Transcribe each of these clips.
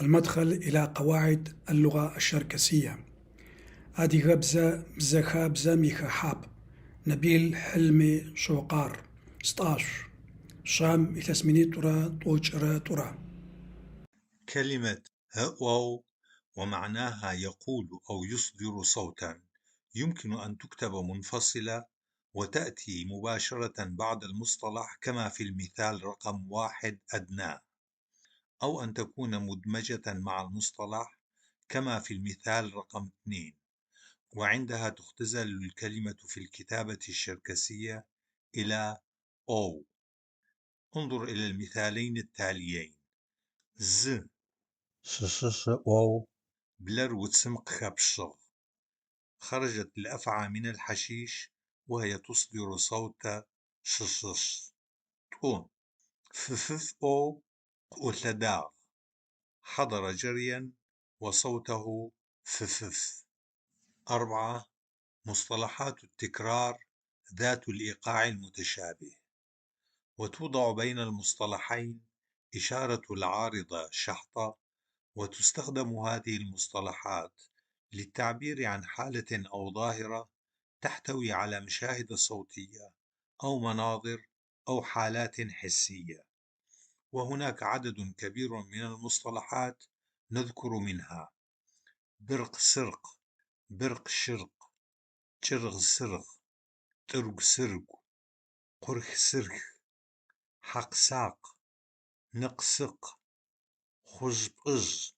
المدخل إلى قواعد اللغة الشركسية. هذه غبزة بزخابزة ميخا نبيل حلمي شوقار 16 شام إتسميني ترى طوجرة ترى. كلمة هأو ومعناها يقول أو يصدر صوتا يمكن أن تكتب منفصلة وتأتي مباشرة بعد المصطلح كما في المثال رقم 1 أدناه، أو أن تكون مدمجة مع المصطلح كما في المثال رقم 2، وعندها تختزل الكلمة في الكتابة الشركسية إلى أو. انظر إلى المثالين التاليين. ز أو بلر وتسمق خبشغ، خرجت الأفعى من الحشيش وهي تصدر صوت ششش. طون ففف أو قوتلداغ، حضر جريا وصوته ففف. 4. مصطلحات التكرار ذات الإيقاع المتشابه، وتوضع بين المصطلحين إشارة العارضة شحطة، وتستخدم هذه المصطلحات للتعبير عن حالة أو ظاهرة تحتوي على مشاهد صوتية أو مناظر أو حالات حسية. وهناك عدد كبير من المصطلحات نذكر منها: برق سرق، برق شرق، شرغ سرغ، ترق سرق، قرخ سرخ، حق ساق، نقسق، خجبج،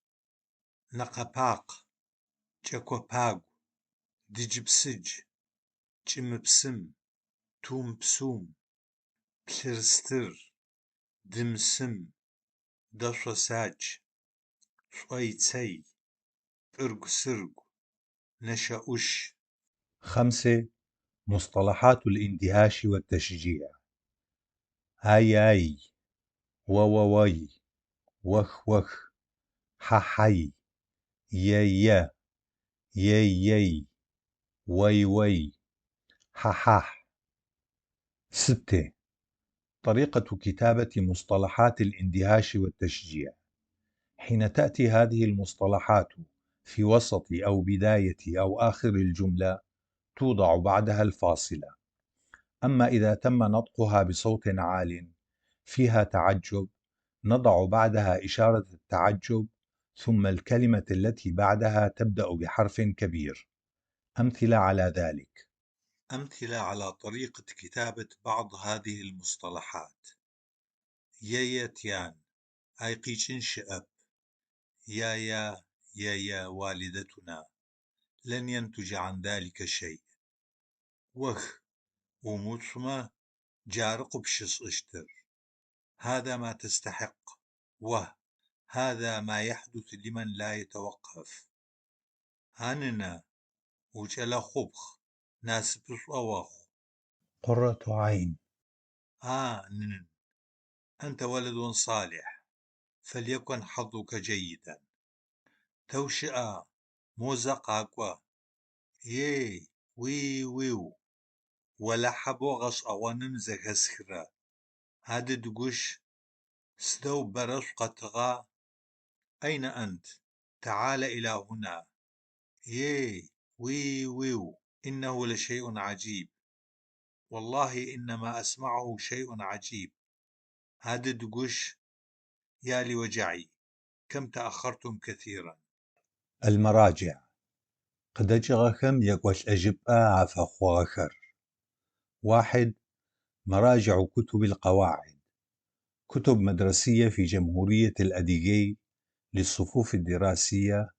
نقباق، جاكوباغ، دجبسج، جمبسم، توم بسوم، بلرستر، دمسم، دشوساج، شويتسي، برق سرق، نشأوش. 5. مصطلحات الاندهاش والتشجيع: هاي وووي، وخ وخ، ححي، يا يي، وي وي، ححح. 6. طريقة كتابة مصطلحات الاندهاش والتشجيع: حين تأتي هذه المصطلحات في وسط أو بداية أو آخر الجملة توضع بعدها الفاصلة. أما إذا تم نطقها بصوت عال فيها تعجب نضع بعدها إشارة التعجب، ثم الكلمة التي بعدها تبدأ بحرف كبير. أمثلة على ذلك: أمثلة على طريقة كتابة بعض هذه المصطلحات: يايتيان، أيقيشن شئب، يا والدتنا، لن ينتج عن ذلك شيء. وخ وموتما جارق بشس اشتر، هذا ما تستحق. هذا ما يحدث لمن لا يتوقف. هاننا وجل خبخ ناس بصوخ. قرة عين. نن أنت ولد صالح، فليكن حظك جيدا. توشئة موزق أقوى، يي وي ويو، ولا حبو غش أوانن زكسخرة. هذا دقوش سدو برش قطغا. أين أنت؟ تعال إلى هنا. يي وي ويو، إنه لشيء عجيب، والله إنما أسمعه شيء عجيب. هذا دقوش يا لوجعي، كم تأخرتم كثيرا. المراجع: قدجغكم يقوش أجبأ عفخوغخر. 1. مراجع كتب القواعد: كتب مدرسية في جمهورية الأديغي للصفوف الدراسية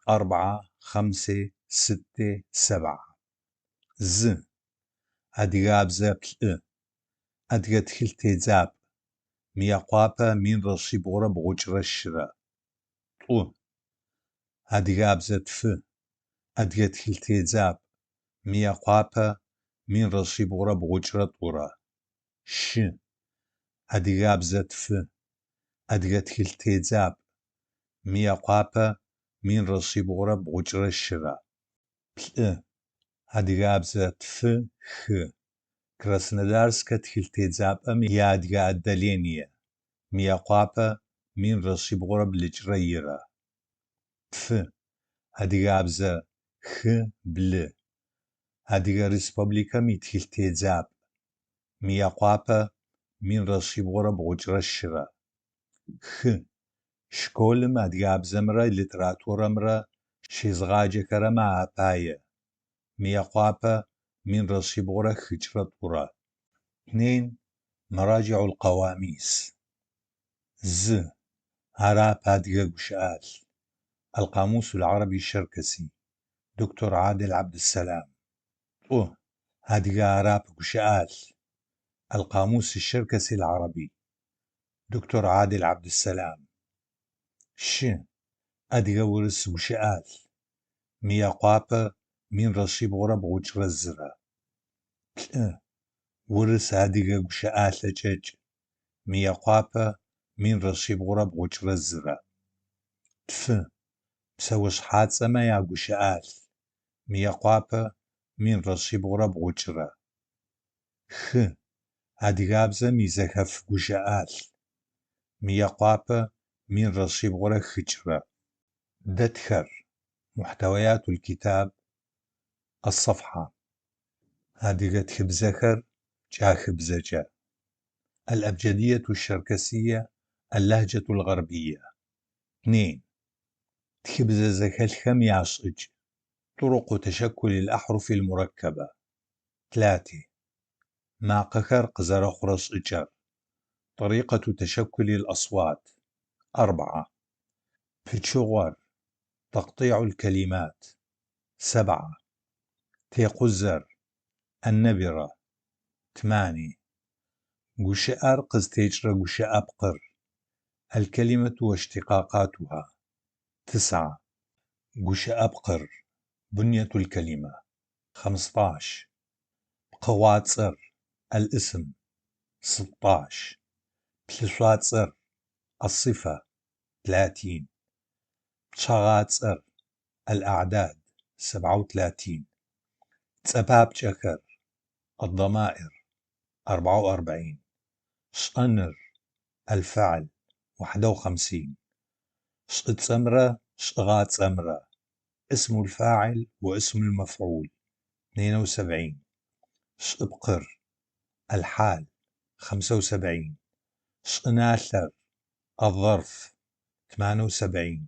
4 5 6 7. ز أدغابزة بلء، أدغت خلتزاب، ميقوابة من رشيبورة بغجرة الشرة. طو أدغابزة ف، أدغت خلتزاب، ميقوابة من رشيبورة بغجرة طورة. ش أدغابزة ف، أدغت خلتزاب، ميقوابة من رشيبورة بغجرة الشرة. بلء أدغابزة ف خ، Краснодарская тхильтедзапӏэм иадыгэ отделение, Мыекъуапэ مين رصيب غرب لجريرة تف أديغابزة خ بل أديغا ريسبوبليكا ميتخيل تيزاب ميا قوابا مين رصيب غرب غجرشرة خ شكولم أديغابزة مرا لتراتورة مرا شيزغاجة كرما أباية ميا قوابا مين رصيب غرب خجرة ورا 2 مراجع القواميس ز هراب أديغا قشآل القاموس العربي الشركسي دكتور عادل عبد السلام هاديغا هراب قشآل القاموس الشركسي العربي دكتور عادل عبد السلام ش أديغا ورس قشآل ميا قوابا مين رصيب غرب غجر الزرا ورس هاديغا قشآل لجج ميا قوابا مين رصيب غرب غجر الزرا تف بسوش حادثة ما يا قشآل ميا قوابا مين رصيب غرب غجرة خ أديغابزة ميزخف قشآل ميا قوابا مين رصيب غرب خجرة دتخر محتويات الكتاب الصفحة هاديغة خبزخر جا خبزجة الأبجدية الشركسية اللهجة الغربية 2 تخبززخ يعصج طرق تشكل الأحرف المركبة 3 ماقخر قزر خرص إجر طريقة تشكل الأصوات 4 فتشغر تقطيع الكلمات 7 تيقزر النبرة 8 قشأر قزتيجر قشأ أبقر الكلمة واشتقاقاتها 9 قشأ أبقر بنية الكلمة 15 قواتصر الاسم 16 بلسواتصر الصفة 30 شغاتصر الأعداد 37 تسباب جكر الضمائر 44 شأنر الفعل 51 شقت سمرة شقغات سمرة اسم الفاعل واسم المفعول 72 شقبقر الحال 75 شقناثر الظرف 78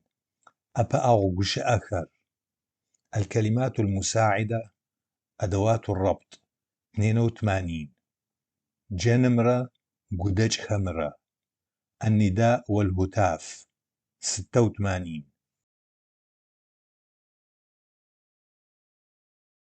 أبأغ قشأخر الكلمات المساعدة أدوات الربط 82 جنمرة قدج خمرة النداء والهتاف 86